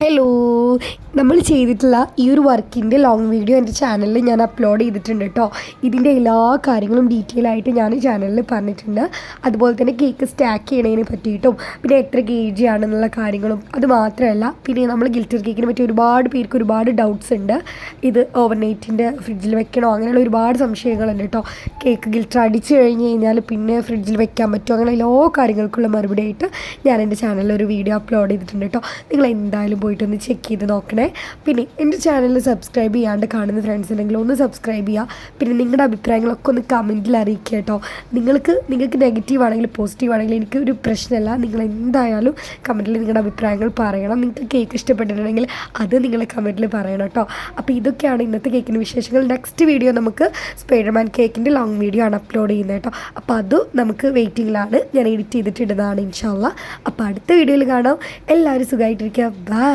Hello, നമ്മൾ ചെയ്തിട്ടുള്ള ഈ ഒരു വർക്കിൻ്റെ ലോങ് വീഡിയോ എൻ്റെ ചാനലിൽ ഞാൻ അപ്ലോഡ് ചെയ്തിട്ടുണ്ട് കേട്ടോ. ഇതിൻ്റെ എല്ലാ കാര്യങ്ങളും ഡീറ്റെയിൽ ആയിട്ട് ഞാൻ ചാനലിൽ പറഞ്ഞിട്ടുണ്ട്. അതുപോലെ തന്നെ കേക്ക് സ്റ്റാക്ക് ചെയ്യണതിനെ പറ്റിയിട്ടും പിന്നെ എത്ര kg ആണെന്നുള്ള കാര്യങ്ങളും. അത് മാത്രമല്ല, പിന്നെ നമ്മൾ ഗിൽറ്റർ കേക്കിനെ പറ്റി ഒരുപാട് പേർക്ക് ഒരുപാട് ഡൗട്ട്സ് ഉണ്ട്. ഇത് ഓവർനൈറ്റിൻ്റെ ഫ്രിഡ്ജിൽ വെക്കണോ, അങ്ങനെയുള്ള ഒരുപാട് സംശയങ്ങളുണ്ട് കേട്ടോ. കേക്ക് ഗിൽറ്റർ അടിച്ച് കഴിഞ്ഞ് കഴിഞ്ഞാൽ പിന്നെ ഫ്രിഡ്ജിൽ വെക്കാൻ പറ്റുമോ, അങ്ങനെ എല്ലാ കാര്യങ്ങൾക്കുള്ള മറുപടി ആയിട്ട് ഞാൻ എൻ്റെ ചാനലിൽ ഒരു വീഡിയോ അപ്ലോഡ് ചെയ്തിട്ടുണ്ട് കേട്ടോ. നിങ്ങൾ എന്തായാലും പോയിട്ടൊന്ന് ചെക്ക് ചെയ്ത് നോക്കണേ. പിന്നെ എൻ്റെ ചാനൽ സബ്സ്ക്രൈബ് ചെയ്യാണ്ട് കാണുന്ന ഫ്രണ്ട്സ് ഉണ്ടെങ്കിൽ ഒന്ന് സബ്സ്ക്രൈബ് ചെയ്യുക. പിന്നെ നിങ്ങളുടെ അഭിപ്രായങ്ങളൊക്കെ ഒന്ന് കമൻറ്റിൽ അറിയിക്കുക കേട്ടോ. നിങ്ങൾക്ക് നെഗറ്റീവ് ആണെങ്കിലും പോസിറ്റീവ് ആണെങ്കിലും എനിക്കൊരു പ്രശ്നമല്ല. നിങ്ങൾ എന്തായാലും കമൻറ്റിൽ നിങ്ങളുടെ അഭിപ്രായങ്ങൾ പറയണം. നിങ്ങൾക്ക് കേക്ക് ഇഷ്ടപ്പെട്ടിട്ടുണ്ടെങ്കിൽ അത് നിങ്ങൾ കമൻറ്റിൽ പറയണം കേട്ടോ. അപ്പോൾ ഇതൊക്കെയാണ് ഇന്നത്തെ കേക്കിൻ്റെ വിശേഷങ്ങൾ. നെക്സ്റ്റ് വീഡിയോ നമുക്ക് സ്പൈഡർമാൻ കേക്കിൻ്റെ ലോങ് വീഡിയോ ആണ് അപ്ലോഡ് ചെയ്യുന്നത് കേട്ടോ. അപ്പോൾ അതും നമുക്ക് വെയിറ്റിങ്ങിലാണ്. ഞാൻ എഡിറ്റ് ചെയ്തിട്ടിടുന്നതാണ് ഇൻഷാ അല്ലാഹ്. അപ്പോൾ അടുത്ത വീഡിയോയിൽ കാണാം. എല്ലാവരും സുഖമായിട്ടിരിക്കുക. ബൈ.